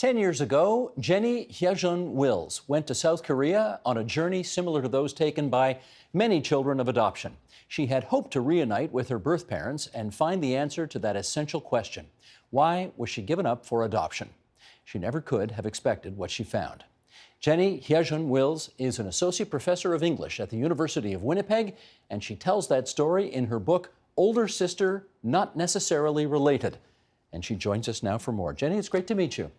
10 years ago, Heijun Wills went to South Korea on a journey similar to those taken by many children of adoption. She had hoped to reunite with her birth parents and find the answer to that essential question: why was she given up for adoption? She never could have expected what she found. Heijun Wills is an associate professor of English at the University of Winnipeg, and she tells that story in her book, Older Sister, Not Necessarily Related. And she joins us now for more. Jenny, it's great to meet you.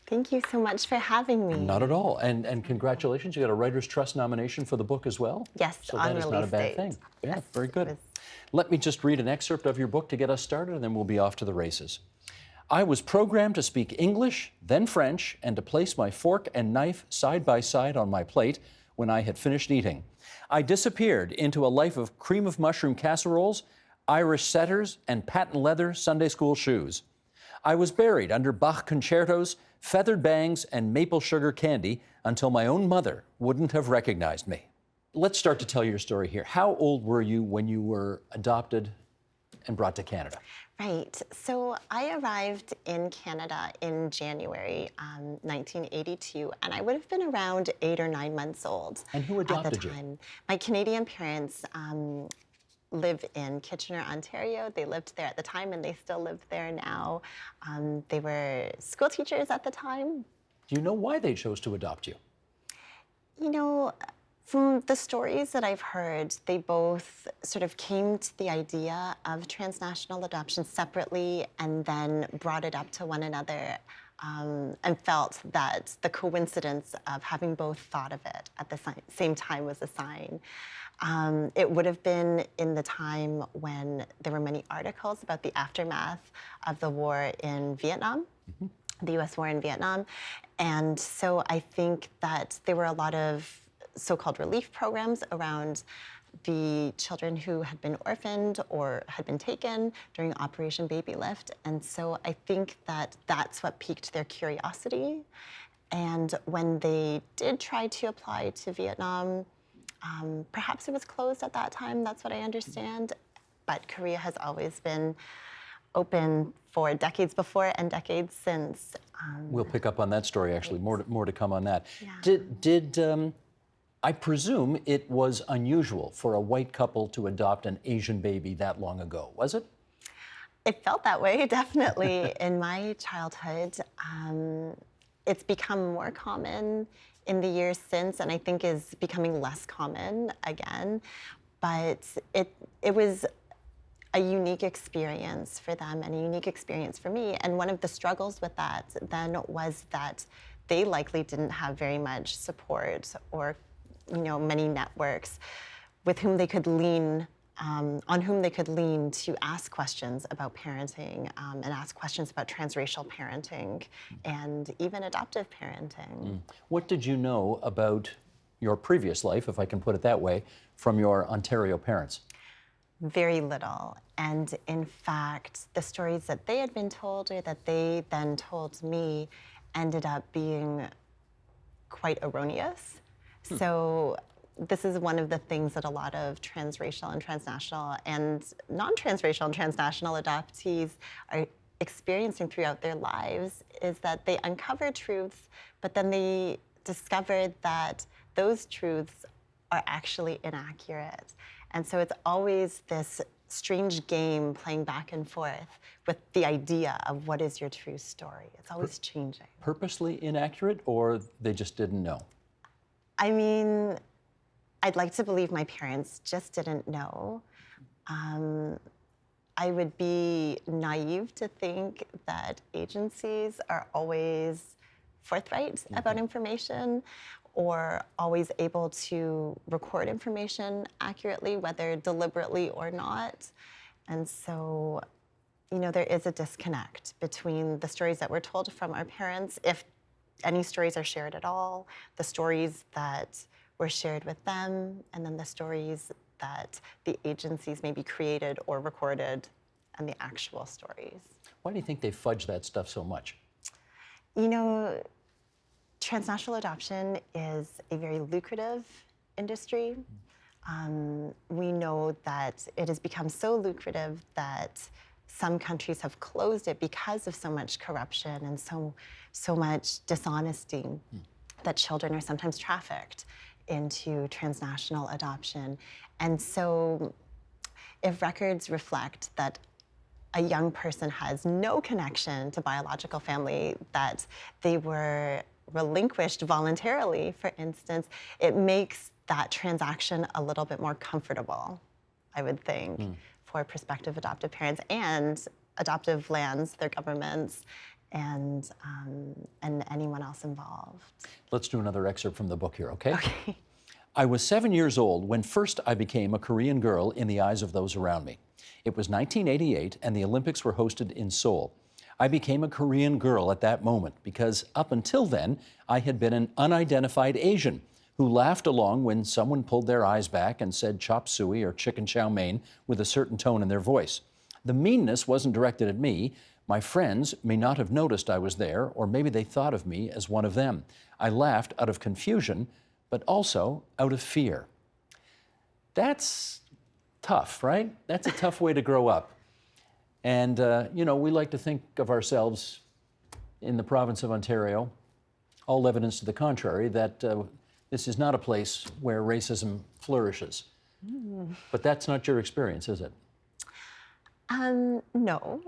Thank you so much for having me. Not at all. And congratulations, you got a Writer's Trust nomination for the book as well? Yes, so on that is not a bad release thing. date. Yeah, Yes, very good. Let me just read an excerpt of your book to get us started, and then we'll be off to the races. I was programmed to speak English, then French, and to place my fork and knife side by side on my plate when I had finished eating. I disappeared into a life of cream of mushroom casseroles, Irish setters, and patent leather Sunday school shoes. I was buried under Bach concertos, feathered bangs, and maple sugar candy until my own mother wouldn't have recognized me. Let's start to tell your story here. How old were you when you were adopted and brought to Canada? Right. So I arrived in Canada in January 1982, and I would have been around 8 or 9 months old. And who adopted at the you? time. My Canadian parents live in Kitchener, Ontario. They lived there at the time, and they still live there now. They were school teachers at the time. Do you know why they chose to adopt you? You know, from the stories that I've heard, they both sort of came to the idea of transnational adoption separately and then brought it up to one another and felt that the coincidence of having both thought of it at the same time was a sign. It would have been in the time when there were many articles about the aftermath of the war in Vietnam, the US war in Vietnam. And so I think that there were a lot of so-called relief programs around the children who had been orphaned or had been taken during Operation Baby Lift. And so I think that that's what piqued their curiosity. And when they did try to apply to Vietnam, perhaps it was closed at that time, that's what I understand. But Korea has always been open for decades before and decades since. We'll pick up on that story, actually. More to come on that. Yeah. I presume it was unusual for a white couple to adopt an Asian baby that long ago, was it? It felt that way, definitely. In my childhood, it's become more common in the years since, and I think is becoming less common again. But it was a unique experience for them and a unique experience for me. And one of the struggles with that then was that they likely didn't have very much support or many networks with whom they could lean, on whom they could lean to ask questions about parenting and ask questions about transracial parenting and even adoptive parenting. What did you know about your previous life, if I can put it that way, from your Ontario parents? Very little. And in fact, the stories that they had been told or that they then told me ended up being quite erroneous. So this is one of the things that a lot of transracial and transnational and non-transracial and transnational adoptees are experiencing throughout their lives, is that they uncover truths, but then they discover that those truths are actually inaccurate. And so it's always this strange game playing back and forth with the idea of what is your true story. It's always changing. Purposely inaccurate, or they just didn't know? I mean, I'd like to believe my parents just didn't know. I would be naive to think that agencies are always forthright about information or always able to record information accurately, whether deliberately or not. And so, there is a disconnect between the stories that were told from our parents, if any stories are shared at all, the stories that were shared with them, and then the stories that the agencies maybe created or recorded, and the actual stories. Why do you think they fudge that stuff so much? Transnational adoption is a very lucrative industry. We know that it has become so lucrative that some countries have closed it because of so much corruption and so much dishonesty that children are sometimes trafficked into transnational adoption. And so if records reflect that a young person has no connection to biological family, that they were relinquished voluntarily, for instance, it makes that transaction a little bit more comfortable, I would think, for prospective adoptive parents and adoptive lands, their governments, and anyone else involved. Let's do another excerpt from the book here, okay? Okay. I was 7 years old when first I became a Korean girl in the eyes of those around me. It was 1988 and the Olympics were hosted in Seoul. I became a Korean girl at that moment because up until then, I had been an unidentified Asian who laughed along when someone pulled their eyes back and said chop suey or chicken chow mein with a certain tone in their voice. The meanness wasn't directed at me. My friends may not have noticed I was there, or maybe they thought of me as one of them. I laughed out of confusion, but also out of fear. That's tough, right? That's a tough way to grow up. And, you know, we like to think of ourselves in the province of Ontario, all evidence to the contrary, that this is not a place where racism flourishes. But that's not your experience, is it? No.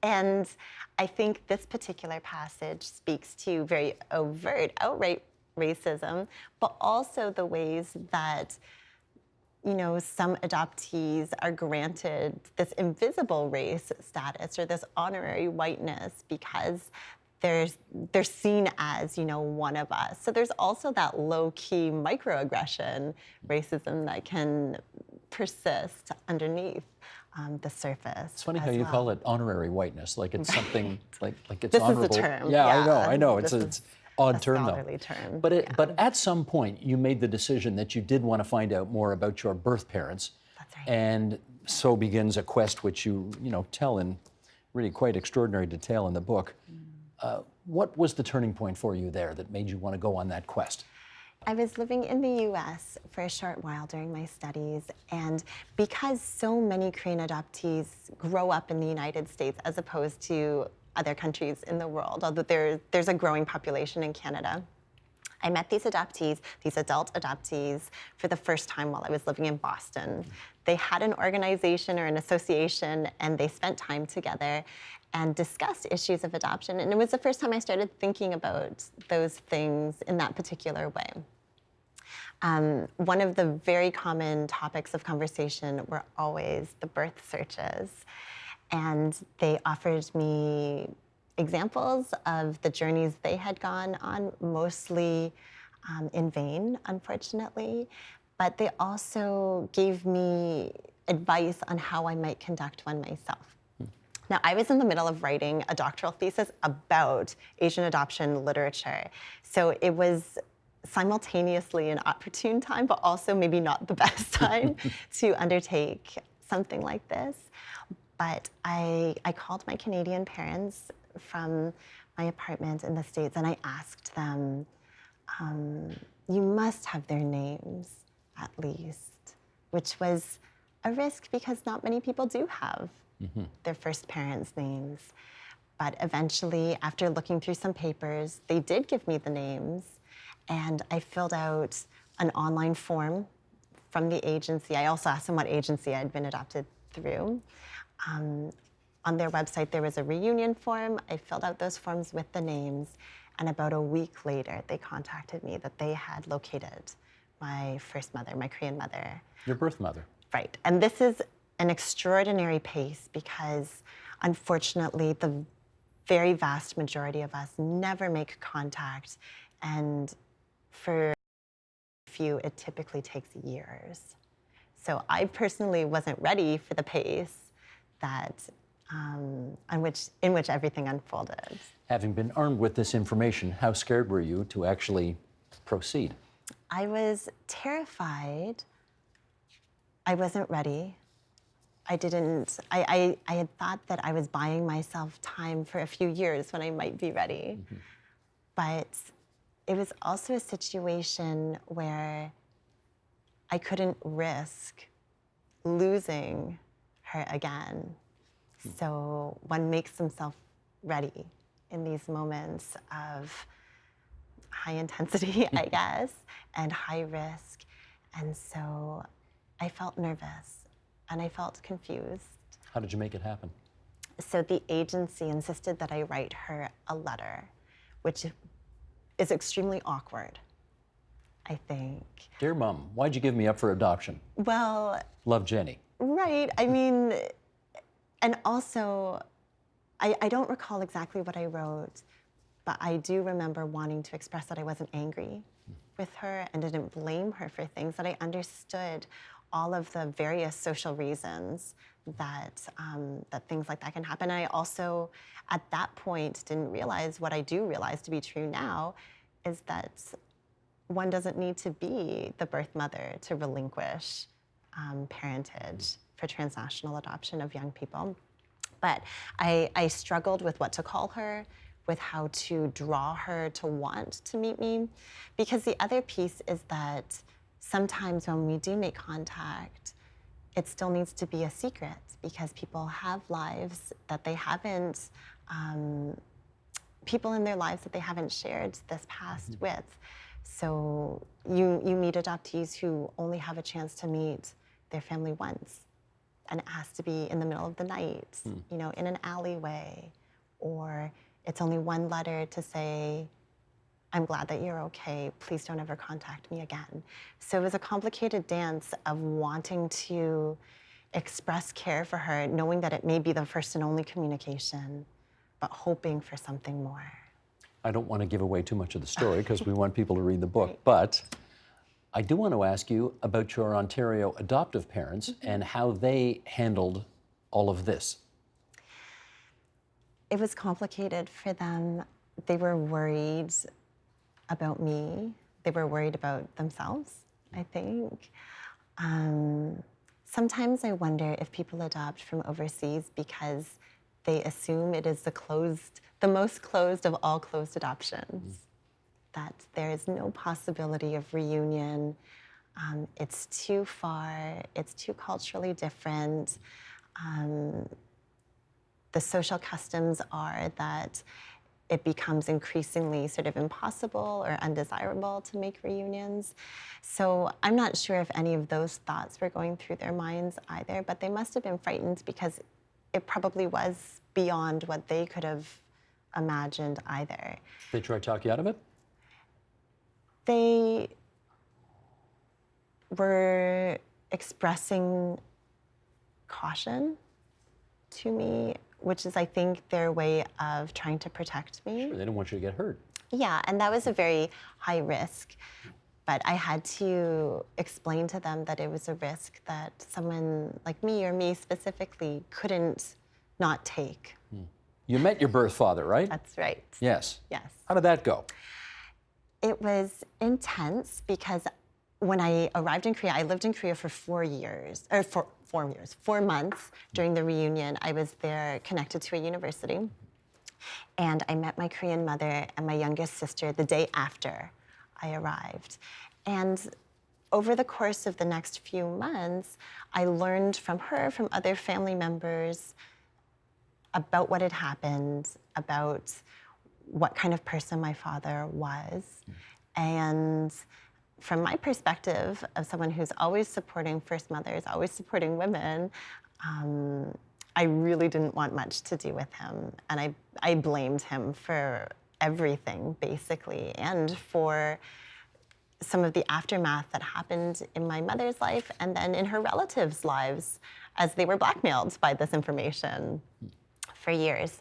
And I think this particular passage speaks to very overt, outright racism, but also the ways that, you know, some adoptees are granted this invisible race status or this honorary whiteness because they're seen as, you know, one of us. So there's also that low-key microaggression racism that can persist underneath the surface. It's funny how you call it honorary whiteness, like it's something like it's this honorable. This is a term. Yeah, I know. It's an odd term, though. Scholarly term. But at some point, you made the decision that you did want to find out more about your birth parents. That's right. And so begins a quest which you tell in really quite extraordinary detail in the book. What was the turning point for you there that made you want to go on that quest? I was living in the US for a short while during my studies, and because so many Korean adoptees grow up in the United States as opposed to other countries in the world, although there's a growing population in Canada, I met these adoptees, these adult adoptees, for the first time while I was living in Boston. They had an organization or an association, and they spent time together and discussed issues of adoption. And it was the first time I started thinking about those things in that particular way. One of the very common topics of conversation were always the birth searches. And they offered me examples of the journeys they had gone on, mostly in vain, unfortunately. But they also gave me advice on how I might conduct one myself. Now, I was in the middle of writing a doctoral thesis about Asian adoption literature. So it was simultaneously an opportune time, but also maybe not the best time to undertake something like this. But I called my Canadian parents from my apartment in the States, and I asked them, you must have their names at least, which was a risk because not many people do have their first parents' names. But eventually, after looking through some papers, they did give me the names, and I filled out an online form from the agency. I also asked them what agency I'd been adopted through. On their website, there was a reunion form. I filled out those forms with the names, and about a week later, they contacted me that they had located my first mother, my Korean mother. Your birth mother. Right, and this is an extraordinary pace because, unfortunately, the very vast majority of us never make contact, and for a few, it typically takes years. So I personally wasn't ready for the pace that in which everything unfolded. Having been armed with this information, how scared were you to actually proceed? I was terrified. I wasn't ready. I had thought that I was buying myself time for a few years when I might be ready. But it was also a situation where I couldn't risk losing her again. So one makes himself ready in these moments of high intensity, I guess, and high risk. And so I felt nervous and I felt confused. How did you make it happen? So the agency insisted that I write her a letter, which is extremely awkward, I think. Dear Mom, why'd you give me up for adoption? Well, Love, Jenny. right. I mean, and also, I don't recall exactly what I wrote, but I do remember wanting to express that I wasn't angry with her and didn't blame her for things, that I understood all of the various social reasons that, that things like that can happen. I also, at that point, didn't realize what I do realize to be true now, is that one doesn't need to be the birth mother to relinquish parentage for transnational adoption of young people. But I struggled with what to call her, with how to draw her to want to meet me. Because the other piece is that sometimes when we do make contact, it still needs to be a secret because people have lives that they haven't, people in their lives that they haven't shared this past with. So you meet adoptees who only have a chance to meet their family once. And it has to be in the middle of the night, you know, in an alleyway, or it's only one letter to say, I'm glad that you're okay, please don't ever contact me again. So it was a complicated dance of wanting to express care for her, knowing that it may be the first and only communication, but hoping for something more. I don't want to give away too much of the story because we want people to read the book, but I do want to ask you about your Ontario adoptive parents and how they handled all of this. It was complicated for them. They were worried about me. They were worried about themselves, I think. Sometimes I wonder if people adopt from overseas because they assume it is the most closed of all closed adoptions. That there is no possibility of reunion. It's too far, it's too culturally different. The social customs are that it becomes increasingly sort of impossible or undesirable to make reunions. So I'm not sure if any of those thoughts were going through their minds either, but they must have been frightened because it probably was beyond what they could have imagined either. They try to talk you out of it? They were expressing caution to me, which is, I think, their way of trying to protect me. Sure, they don't want you to get hurt. Yeah, and that was a very high risk. But I had to explain to them that it was a risk that someone like me, or me specifically, couldn't not take. You met your birth father, right? That's right. Yes. Yes. How did that go? It was intense because when I arrived in Korea, I lived in Korea for 4 months during the reunion. I was there connected to a university. And I met my Korean mother and my youngest sister the day after I arrived. And over the course of the next few months, I learned from her, from other family members, about what had happened, about what kind of person my father was. And from my perspective, of someone who's always supporting first mothers, always supporting women, I really didn't want much to do with him. And I blamed him for everything, basically, and for some of the aftermath that happened in my mother's life and then in her relatives' lives as they were blackmailed by this information for years.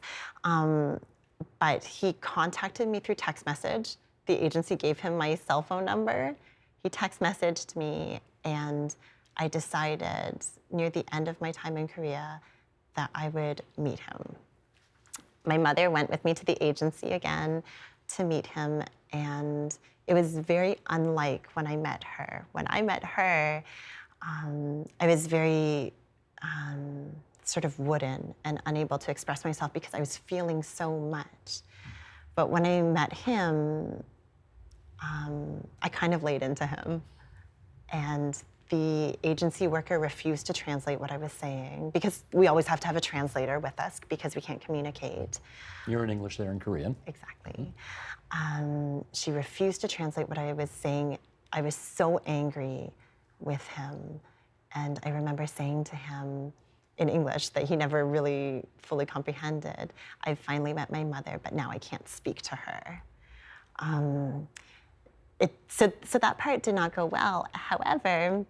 But he contacted me through text message. The agency gave him my cell phone number. He text messaged me, and I decided near the end of my time in Korea that I would meet him. My mother went with me to the agency again to meet him, and it was very unlike when I met her. When I met her, I was very sort of wooden and unable to express myself because I was feeling so much. But when I met him, I kind of laid into him. And the agency worker refused to translate what I was saying, because we always have to have a translator with us because we can't communicate. You're in English, they're in Korean. Exactly. She refused to translate what I was saying. I was so angry with him. And I remember saying to him in English that he never really fully comprehended, I finally met my mother, but now I can't speak to her. So that part did not go well. However,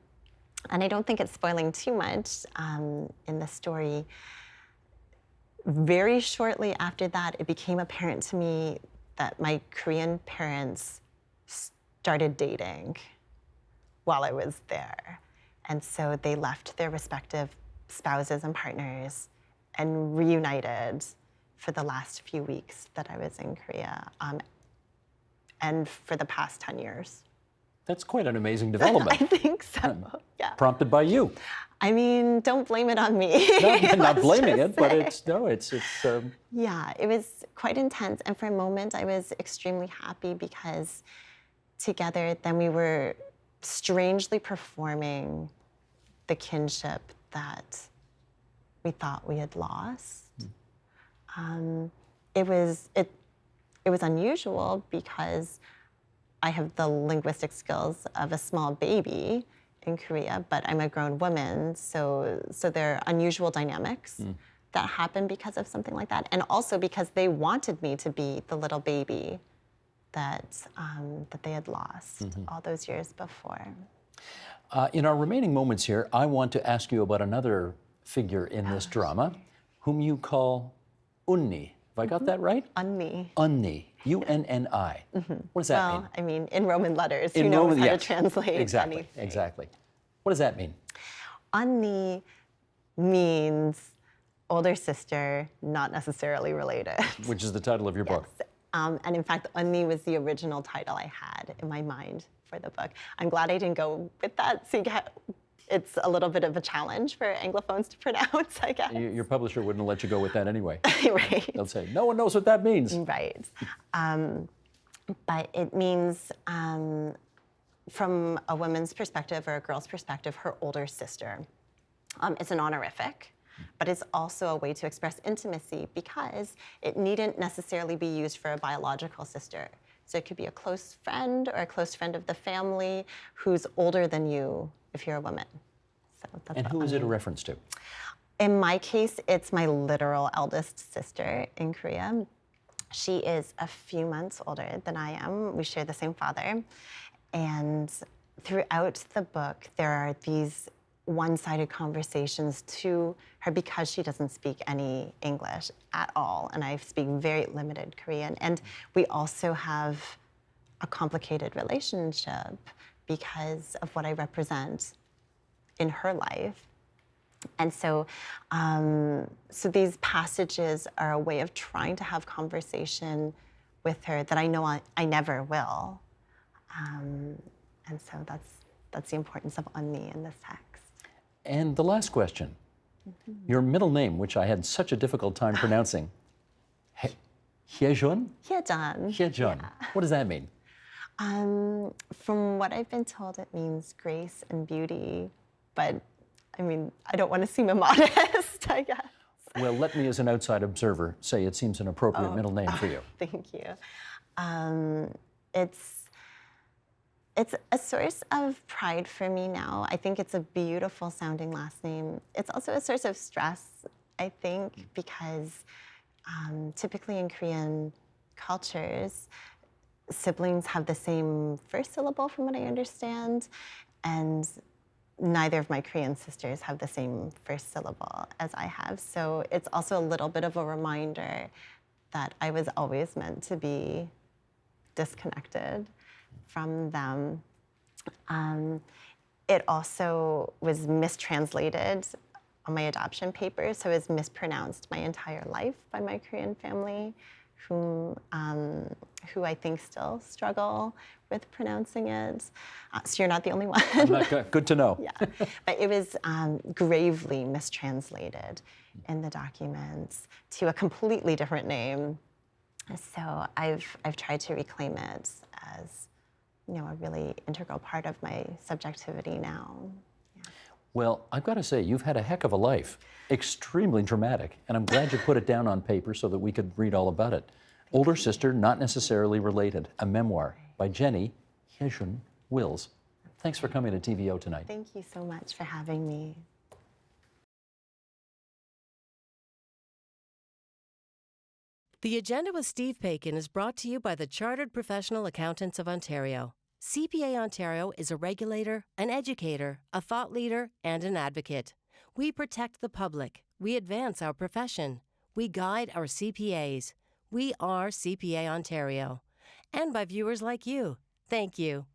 and I don't think it's spoiling too much in the story, very shortly after that, it became apparent to me that my Korean parents started dating while I was there. And so they left their respective spouses and partners and reunited for the last few weeks that I was in Korea, and for the past 10 years. That's quite an amazing development. I think so, yeah. Prompted by you. I mean, don't blame it on me. No, I'm not blaming just it, but say. it's. Yeah, it was quite intense. And for a moment, I was extremely happy because together, then we were strangely performing the kinship that we thought we had lost. It was unusual because I have the linguistic skills of a small baby in Korea, but I'm a grown woman, so there are unusual dynamics that happen because of something like that, and also because they wanted me to be the little baby that they had lost all those years before. In our remaining moments here, I want to ask you about another figure in this drama, whom you call Unni. Have I got that right? Unni. Unni. U-N-N-I. What does that mean? Well, I mean, in Roman letters, In who knows Roman, how yes. to translate Exactly, anything. exactly. What does that mean? Unni means older sister, not necessarily related. Which is the title of your book. And in fact, Unni was the original title I had in my mind for the book. I'm glad I didn't go with that. So it's a little bit of a challenge for Anglophones to pronounce, I guess. Your publisher wouldn't let you go with that anyway. Right. They'll say, no one knows what that means. Right. But it means, from a woman's perspective or a girl's perspective, her older sister. It's an honorific, but it's also a way to express intimacy because it needn't necessarily be used for a biological sister. So it could be a close friend or a close friend of the family who's older than you if you're a woman. So that's And who is it a reference to? In my case, it's my literal eldest sister in Korea. She is a few months older than I am. We share the same father. And throughout the book, there are these one-sided conversations to her because she doesn't speak any English at all, and I speak very limited Korean. And we also have a complicated relationship because of what I represent in her life. And so, so these passages are a way of trying to have conversation with her that I know I never will. And so that's the importance of Unni in this text. And the last question, your middle name, which I had such a difficult time pronouncing, Heijun? Heijun. Heijun. Yeah. What does that mean? From what I've been told, it means grace and beauty, but I mean, I don't want to seem immodest, I guess. Well, let me, as an outside observer, say it seems an appropriate middle name for you. Thank you. It's a source of pride for me now. I think it's a beautiful sounding last name. It's also a source of stress, I think, because typically in Korean cultures, siblings have the same first syllable from what I understand, and neither of my Korean sisters have the same first syllable as I have. So it's also a little bit of a reminder that I was always meant to be disconnected from them. It also was mistranslated on my adoption papers, so it was mispronounced my entire life by my Korean family, who I think still struggle with pronouncing it. So you're not the only one. Good to know. Yeah, but it was gravely mistranslated in the documents to a completely different name. So I've tried to reclaim it as a really integral part of my subjectivity now. Well, I've got to say, you've had a heck of a life, extremely dramatic, and I'm glad you put it down on paper so that we could read all about it. Older Sister, Not Necessarily Related, a memoir by Jenny Heijun Wills. Thanks for coming to TVO tonight. Thank you so much for having me. The Agenda with Steve Paikin is brought to you by the Chartered Professional Accountants of Ontario. CPA Ontario is a regulator, an educator, a thought leader, and an advocate. We protect the public. We advance our profession. We guide our CPAs. We are CPA Ontario. And by viewers like you. Thank you.